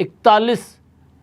41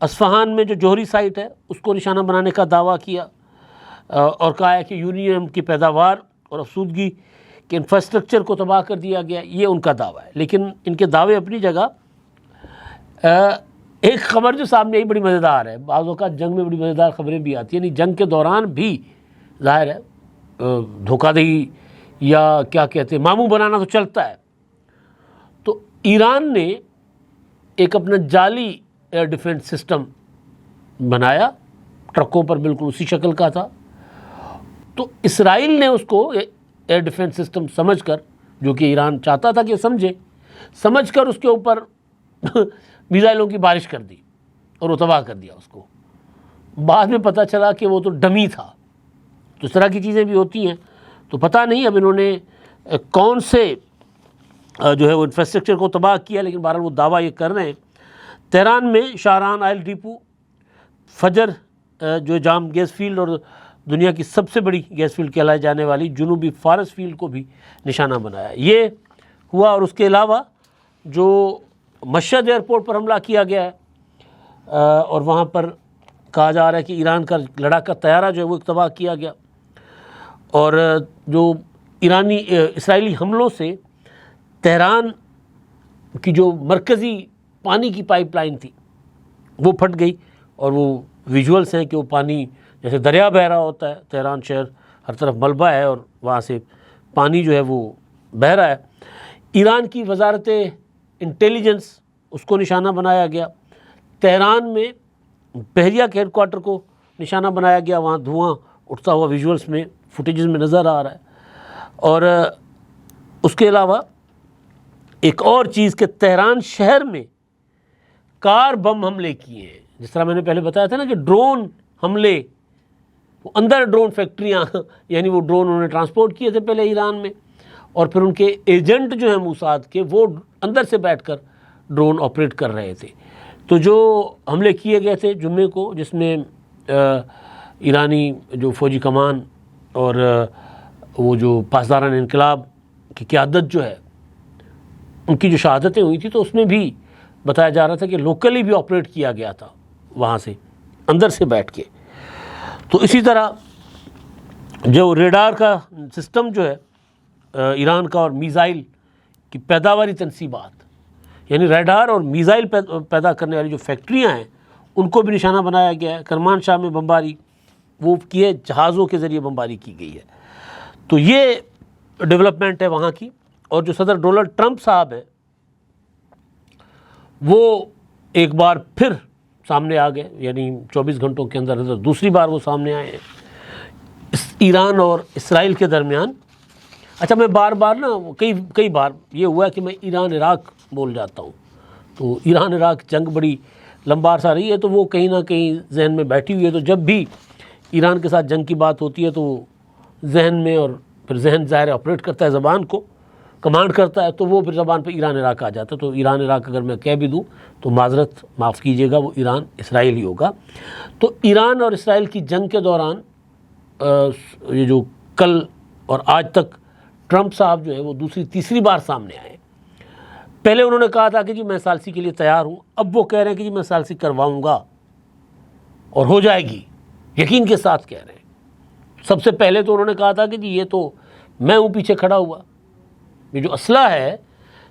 Isfahan میں جو جوہری سائٹ ہے اس کو نشانہ بنانے کا دعویٰ کیا اور کہا ہے کہ یورینیم کی پیداوار اور افسودگی کے انفراسٹرکچر کو تباہ کر دیا گیا، یہ ان کا دعویٰ ہے۔ لیکن ان کے دعوے اپنی جگہ، ایک خبر جو سامنے آئی بڑی مزیدار ہے، بعض اوقات جنگ میں بڑی مزیدار خبریں بھی آتی ہیں، یعنی جنگ کے دوران بھی ظاہر ہے دھوکہ دہی یا کیا کہتے ہیں ماموں بنانا تو چلتا ہے۔ تو ایران نے ایک اپنا جعلی ایئر ڈیفنس سسٹم بنایا، ٹرکوں پر بالکل اسی شکل کا تھا۔ تو اسرائیل نے اس کو ایئر ڈیفنس سسٹم سمجھ کر، جو کہ ایران چاہتا تھا کہ سمجھ کر اس کے اوپر میزائلوں کی بارش کر دی اور وہ تباہ کر دیا اس کو۔ بعد میں پتہ چلا کہ وہ تو ڈمی تھا۔ تو اس طرح کی چیزیں بھی ہوتی ہیں، تو پتہ نہیں اب انہوں نے کون سے جو ہے وہ انفراسٹرکچر کو تباہ کیا، لیکن بہرحال وہ دعویٰ یہ کر رہے ہیں۔ تہران میں شاہران آئل ڈیپو، فجر جو جام گیس فیلڈ اور دنیا کی سب سے بڑی گیس فیلڈ کہلائے جانے والی جنوبی فارس فیلڈ کو بھی نشانہ بنایا۔ یہ ہوا، اور اس کے علاوہ جو مشہد ایئرپورٹ پر حملہ کیا گیا ہے، اور وہاں پر کہا جا رہا ہے کہ ایران کا لڑاکا طیارہ جو ہے وہ تباہ کیا گیا، اور جو اسرائیلی حملوں سے تہران کی جو مرکزی پانی کی پائپ لائن تھی وہ پھٹ گئی، اور وہ ویژولز ہیں کہ وہ پانی جیسے دریا بہہ رہا ہوتا ہے، تہران شہر ہر طرف ملبہ ہے اور وہاں سے پانی جو ہے وہ بہہ رہا ہے۔ ایران کی وزارت انٹیلیجنس، اس کو نشانہ بنایا گیا۔ تہران میں بحریہ کے ہیڈ کوارٹر کو نشانہ بنایا گیا، وہاں دھواں اٹھتا ہوا ویژولز میں، فوٹیجز میں نظر آ رہا ہے۔ اور اس کے علاوہ ایک اور چیز کہ تہران شہر میں کار بم حملے کیے ہیں، جس طرح میں نے پہلے بتایا تھا نا کہ ڈرون حملے، وہ اندر ڈرون فیکٹریاں، یعنی وہ ڈرون انہوں نے ٹرانسپورٹ کیے تھے پہلے ایران میں، اور پھر ان کے ایجنٹ جو ہیں موساد کے، وہ اندر سے بیٹھ کر ڈرون آپریٹ کر رہے تھے۔ تو جو حملے کیے گئے تھے جمعے کو، جس میں ایرانی جو فوجی کمان اور وہ جو پاسداران انقلاب کی قیادت جو ہے ان کی جو شہادتیں ہوئی تھیں، تو اس میں بھی بتایا جا رہا تھا کہ لوکلی بھی آپریٹ کیا گیا تھا وہاں سے اندر سے بیٹھ کے۔ تو اسی طرح جو ریڈار کا سسٹم جو ہے ایران کا، اور میزائل کی پیداواری تنصیبات، یعنی ریڈار اور میزائل پیدا کرنے والی جو فیکٹریاں ہیں، ان کو بھی نشانہ بنایا گیا ہے۔ کرمان شاہ میں بمباری وہ کیے، جہازوں کے ذریعے بمباری کی گئی ہے۔ تو یہ ڈیولپمنٹ ہے وہاں کی۔ اور جو صدر ڈونلڈ ٹرمپ صاحب ہیں، وہ ایک بار پھر سامنے آ گئے، یعنی 24 گھنٹوں کے اندر دوسری بار وہ سامنے آئے ہیں ایران اور اسرائیل کے درمیان۔ اچھا، میں بار بار نا کئی بار یہ ہوا کہ میں ایران عراق بول جاتا ہوں، تو ایران عراق جنگ بڑی لمبا عرصہ رہی ہے، تو وہ کہیں نہ کہیں ذہن میں بیٹھی ہوئی ہے۔ تو جب بھی ایران کے ساتھ جنگ کی بات ہوتی ہے تو وہ ذہن میں، اور پھر ذہن ظاہر آپریٹ کرتا ہے، زبان کو کمانڈ کرتا ہے، تو وہ پھر زبان پہ ایران عراق آ جاتا ہے۔ تو ایران عراق اگر میں کہہ بھی دوں تو معذرت معاف کیجیے گا، وہ ایران اسرائیل ہی ہوگا۔ تو ایران اور اسرائیل کی جنگ کے دوران یہ جو کل اور آج تک ٹرمپ صاحب جو ہے وہ دوسری تیسری بار سامنے آئے۔ پہلے انہوں نے کہا تھا کہ جی میں ثالثی کے لیے تیار ہوں، اب وہ کہہ رہے ہیں کہ جی میں ثالثی کرواؤں گا اور ہو جائے گی، یقین کے ساتھ کہہ رہے ہیں۔ سب سے پہلے تو انہوں نے کہا تھا کہ جی یہ تو میں ہوں پیچھے کھڑا ہوا، یہ جو اسلحہ ہے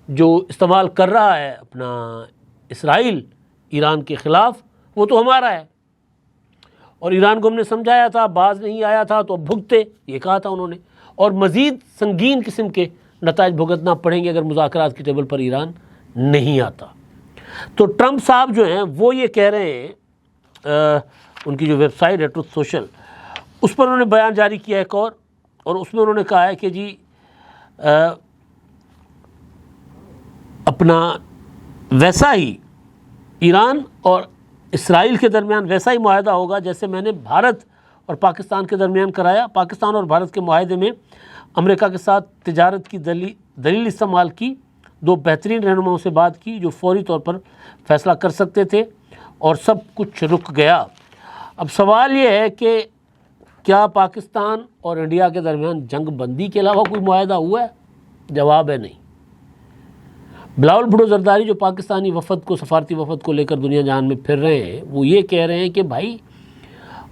جو استعمال کر رہا ہے اپنا اسرائیل ایران کے خلاف، وہ تو ہمارا ہے، اور ایران کو ہم نے سمجھایا تھا، باز نہیں آیا تھا تو اب بھگتے، یہ کہا تھا انہوں نے، اور مزید سنگین قسم کے نتائج بھگتنا پڑیں گے اگر مذاکرات کی ٹیبل پر ایران نہیں آتا۔ تو ٹرمپ صاحب جو ہیں وہ یہ کہہ رہے ہیں، ان کی جو ویب سائٹ ہے ٹروتھ سوشل، اس پر انہوں نے بیان جاری کیا ایک اور اس میں انہوں نے کہا ہے کہ جی اپنا ویسا ہی ایران اور اسرائیل کے درمیان ویسا ہی معاہدہ ہوگا جیسے میں نے بھارت اور پاکستان کے درمیان کرایا۔ پاکستان اور بھارت کے معاہدے میں امریکہ کے ساتھ تجارت کی دلیل استعمال کی، دو بہترین رہنماؤں سے بات کی جو فوری طور پر فیصلہ کر سکتے تھے، اور سب کچھ رک گیا۔ اب سوال یہ ہے کہ کیا پاکستان اور انڈیا کے درمیان جنگ بندی کے علاوہ کوئی معاہدہ ہوا ہے؟ جواب ہے نہیں۔ بلاول بھٹو زرداری جو پاکستانی وفد کو، سفارتی وفد کو لے کر دنیا جہان میں پھر رہے ہیں، وہ یہ کہہ رہے ہیں کہ بھائی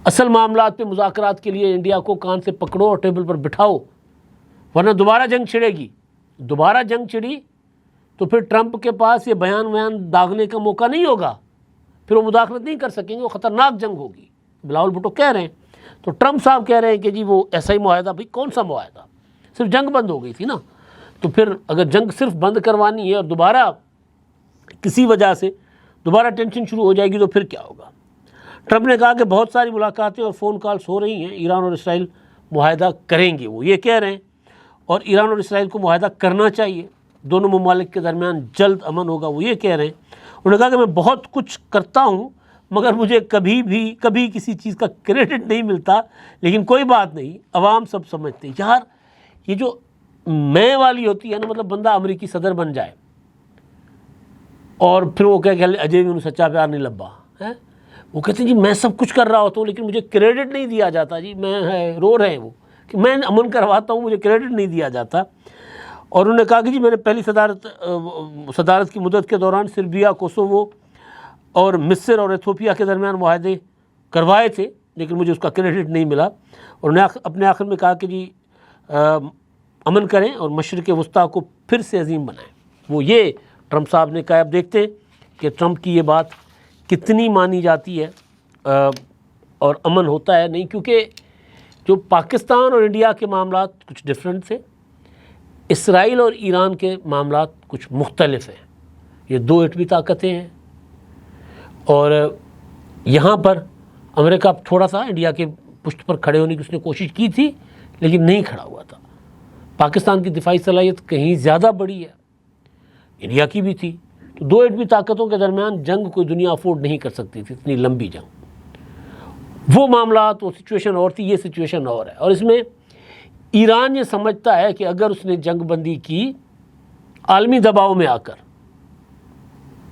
اصل معاملات پہ مذاکرات کے لیے انڈیا کو کان سے پکڑو اور ٹیبل پر بٹھاؤ، ورنہ دوبارہ جنگ چھڑے گی۔ دوبارہ جنگ چھڑی تو پھر ٹرمپ کے پاس یہ بیان داغنے کا موقع نہیں ہوگا، پھر وہ مداخلت نہیں کر سکیں گے، وہ خطرناک جنگ ہوگی، بلاول بھٹو کہہ رہے ہیں۔ تو ٹرمپ صاحب کہہ رہے ہیں کہ جی وہ ایسا ہی معاہدہ، بھائی کون سا معاہدہ، صرف جنگ بند ہو گئی تھی نا، تو پھر اگر جنگ صرف بند کروانی ہے اور دوبارہ کسی وجہ سے دوبارہ ٹینشن شروع ہو جائے گی تو پھر کیا ہوگا۔ ٹرمپ نے کہا کہ بہت ساری ملاقاتیں اور فون کالز ہو رہی ہیں، ایران اور اسرائیل معاہدہ کریں گے، وہ یہ کہہ رہے ہیں، اور ایران اور اسرائیل کو معاہدہ کرنا چاہیے، دونوں ممالک کے درمیان جلد امن ہوگا، وہ یہ کہہ رہے ہیں۔ انہوں نے کہا کہ میں بہت کچھ کرتا ہوں مگر مجھے کبھی کسی چیز کا کریڈٹ نہیں ملتا، لیکن کوئی بات نہیں، عوام سب سمجھتے ہیں۔ یار یہ جو میں والی ہوتی ہے نا، مطلب بندہ امریکی صدر بن جائے اور پھر وہ کہ اجے بھی انہوں سچا پیار نہیں لبا ہے، وہ کہتے ہیں جی میں سب کچھ کر رہا ہوتا ہوں لیکن مجھے کریڈٹ نہیں دیا جاتا، جی میں رو رہے ہیں وہ کہ میں امن کرواتا ہوں، مجھے کریڈٹ نہیں دیا جاتا۔ اور انہوں نے کہا کہ جی میں نے پہلی صدارت کی مدت کے دوران سربیا، کوسوو اور مصر اور ایتھوپیا کے درمیان معاہدے کروائے تھے لیکن مجھے اس کا کریڈٹ نہیں ملا۔ اور انہوں نے اپنے آخر میں کہا کہ جی امن کریں اور مشرق وسطیٰ کو پھر سے عظیم بنائیں، وہ یہ ٹرمپ صاحب نے کہا۔ اب دیکھتے ہیں کہ ٹرمپ کی یہ بات کتنی مانی جاتی ہے اور امن ہوتا ہے نہیں، کیونکہ جو پاکستان اور انڈیا کے معاملات کچھ ڈیفرنٹ تھے، اسرائیل اور ایران کے معاملات کچھ مختلف ہیں، یہ دو ایٹمی طاقتیں ہیں، اور یہاں پر امریکہ تھوڑا سا انڈیا کے پشت پر کھڑے ہونے کی اس نے کوشش کی تھی لیکن نہیں کھڑا ہوا تھا۔ پاکستان کی دفاعی صلاحیت کہیں زیادہ بڑی ہے، انڈیا کی بھی تھی، تو دو ایٹمی طاقتوں کے درمیان جنگ کوئی دنیا افورڈ نہیں کر سکتی تھی، اتنی لمبی جنگ، وہ معاملات، وہ سچویشن اور تھی، یہ سچویشن اور ہے۔ اور اس میں ایران یہ سمجھتا ہے کہ اگر اس نے جنگ بندی کی عالمی دباؤ میں آ کر،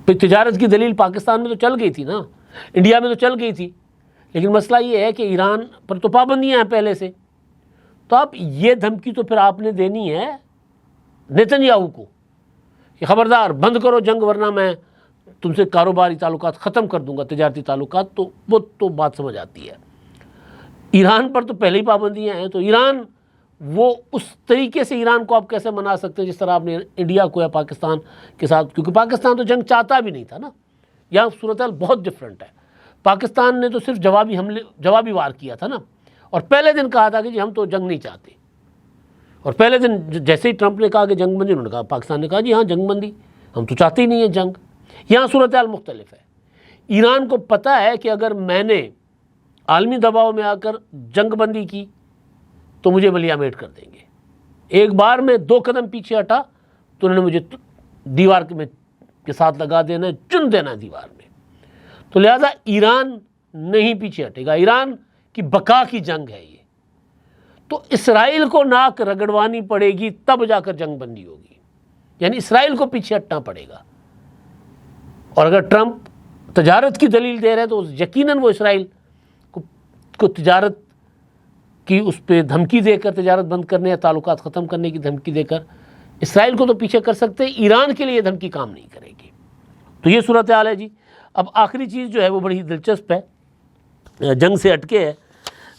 پھر تجارت کی دلیل پاکستان میں تو چل گئی تھی نا، انڈیا میں تو چل گئی تھی، لیکن مسئلہ یہ ہے کہ ایران پر تو پابندیاں ہیں پہلے سے، تو اب یہ دھمکی تو پھر آپ نے دینی ہے نیتن یاہو کو کہ خبردار بند کرو جنگ ورنہ میں تم سے کاروباری تعلقات ختم کر دوں گا، تجارتی تعلقات، تو وہ تو بات سمجھ آتی ہے۔ ایران پر تو پہلے ہی پابندیاں ہیں، تو ایران وہ اس طریقے سے ایران کو آپ کیسے منا سکتے ہیں جس طرح آپ نے انڈیا کو یا پاکستان کے ساتھ، کیونکہ پاکستان تو جنگ چاہتا بھی نہیں تھا نا، یہاں صورتحال بہت ڈفرینٹ ہے۔ پاکستان نے تو صرف جوابی وار کیا تھا نا، اور پہلے دن کہا تھا کہ جی ہم تو جنگ نہیں چاہتے، اور پہلے دن جیسے ہی ٹرمپ نے کہا کہ جنگ بندی، انہوں نے کہا، پاکستان نے کہا جی ہاں جنگ بندی، ہم تو چاہتے ہی نہیں ہیں جنگ۔ یہاں صورتحال مختلف ہے، ایران کو پتہ ہے کہ اگر میں نے عالمی دباؤ میں آ کر جنگ بندی کی تو مجھے ملیامیٹ کر دیں گے، ایک بار میں 2 قدم پیچھے ہٹا تو انہوں نے مجھے دیوار کے ساتھ لگا دینا ہے، چن دینا ہے دیوار میں، تو لہذا ایران نہیں پیچھے ہٹے گا، ایران کی بقا کی جنگ ہے یہ، تو اسرائیل کو ناک رگڑوانی پڑے گی تب جا کر جنگ بندی ہوگی، یعنی اسرائیل کو پیچھے ہٹنا پڑے گا۔ اور اگر ٹرمپ تجارت کی دلیل دے رہے ہیں تو یقیناً وہ اسرائیل کو تجارت کی اس پہ دھمکی دے کر، تجارت بند کرنے یا تعلقات ختم کرنے کی دھمکی دے کر اسرائیل کو تو پیچھے کر سکتے ہیں، ایران کے لیے یہ دھمکی کام نہیں کرے گی۔ تو یہ صورتحال ہے جی۔ اب آخری چیز جو ہے وہ بڑی دلچسپ ہے، جنگ سے ہٹ کے ہے۔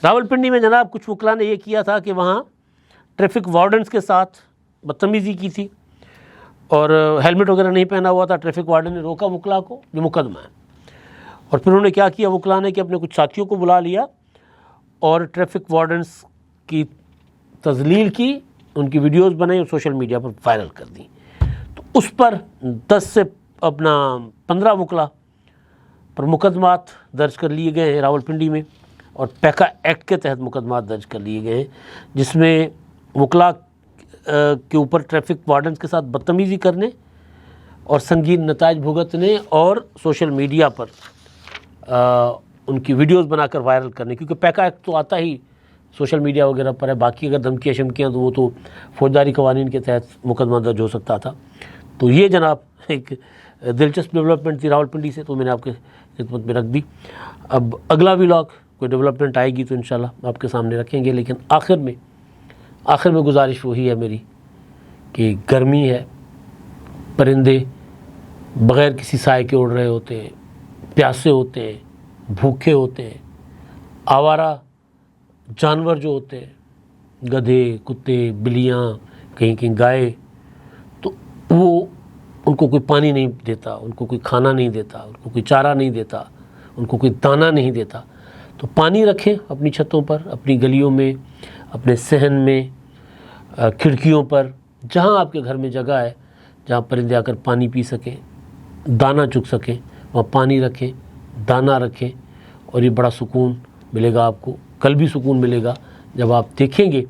راولپنڈی میں جناب کچھ وکلاء نے یہ کیا تھا کہ وہاں ٹریفک وارڈنز کے ساتھ بدتمیزی کی تھی اور ہیلمٹ وغیرہ نہیں پہنا ہوا تھا، ٹریفک وارڈن نے روکا وکلاء کو، جو مقدمہ ہے، اور پھر انہوں نے کیا کیا، وکلاء نے کہ اپنے کچھ ساتھیوں کو بلا لیا اور ٹریفک وارڈنز کی تذلیل کی، ان کی ویڈیوز بنائی اور سوشل میڈیا پر وائرل کر دیں۔ تو اس پر 10 سے 15 وکلاء پر مقدمات درج کر لیے گئے ہیں راولپنڈی میں، اور پیکا ایکٹ کے تحت مقدمات درج کر لیے گئے ہیں، جس میں وکلاء کے اوپر ٹریفک وارڈنز کے ساتھ بدتمیزی کرنے اور سنگین نتائج بھگتنے اور سوشل میڈیا پر ان کی ویڈیوز بنا کر وائرل کرنے، کیونکہ پیکا ایکٹ تو آتا ہی سوشل میڈیا وغیرہ پر ہے، باقی اگر دھمکیاں شمکیاں تو وہ تو فوجداری قوانین کے تحت مقدمہ درج ہو سکتا تھا۔ تو یہ جناب ایک دلچسپ ڈیولپمنٹ تھی راولپنڈی سے، تو میں نے آپ کے خدمت میں رکھ دی۔ اب اگلا ولاگ کوئی ڈیولپمنٹ آئے گی تو انشاءاللہ آپ کے سامنے رکھیں گے، لیکن آخر میں گزارش وہی ہے میری کہ گرمی ہے، پرندے بغیر کسی سائے کے اڑ رہے ہوتے ہیں، پیاسے ہوتے ہیں، بھوکے ہوتے ہیں، آوارہ جانور جو ہوتے ہیں، گدھے، کتے، بلیاں، کہیں کہیں گائے، تو وہ ان کو کوئی پانی نہیں دیتا، ان کو کوئی کھانا نہیں دیتا، ان کو کوئی چارہ نہیں دیتا، ان کو کوئی دانہ نہیں دیتا۔ تو پانی رکھیں اپنی چھتوں پر، اپنی گلیوں میں، اپنے صحن میں، کھڑکیوں پر، جہاں آپ کے گھر میں جگہ ہے جہاں پرندے آ کر پانی پی سکیں، دانہ چگ سکیں، وہاں پانی رکھیں، دانہ رکھیں، اور یہ بڑا سکون ملے گا آپ کو۔ کل بھی سکون ملے گا جب آپ دیکھیں گے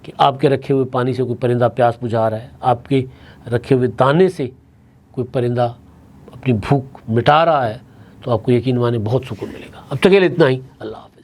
کہ آپ کے رکھے ہوئے پانی سے کوئی پرندہ پیاس بجھا رہا ہے، آپ کے رکھے ہوئے دانے سے کوئی پرندہ اپنی بھوک مٹا رہا ہے، تو آپ کو یقین مانے بہت سکون ملے گا۔ اب تک کے لیے اتنا ہی، اللہ حافظ۔